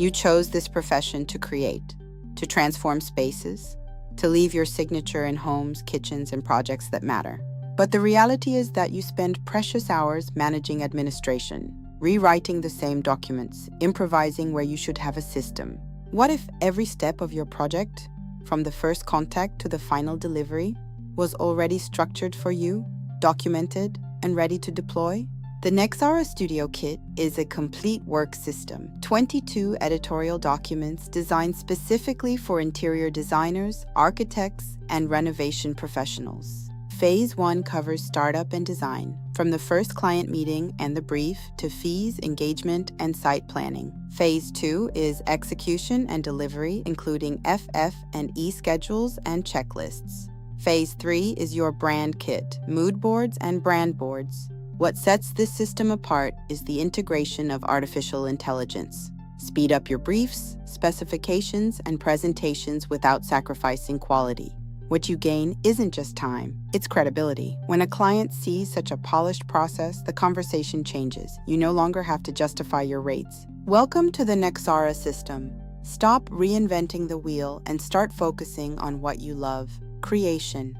You chose this profession to create, to transform spaces, to leave your signature in homes, kitchens, and projects that matter. But the reality is that you spend precious hours managing administration, rewriting the same documents, improvising where you should have a system. What if every step of your project, from the first contact to the final delivery, was already structured for you, documented, and ready to deploy? The Nexara Studio Kit is a complete work system, 22 editorial documents designed specifically for interior designers, architects, and renovation professionals. Phase 1 covers startup and design, from the first client meeting and the brief to fees, engagement, and site planning. Phase 2 is execution and delivery, including FF and E schedules and checklists. Phase 3 is your brand kit, mood boards and brand boards. What sets this system apart is the integration of artificial intelligence. Speed up your briefs, specifications, and presentations without sacrificing quality. What you gain isn't just time, it's credibility. When a client sees such a polished process, the conversation changes. You no longer have to justify your rates. Welcome to the Nexara system. Stop reinventing the wheel and start focusing on what you love: creation.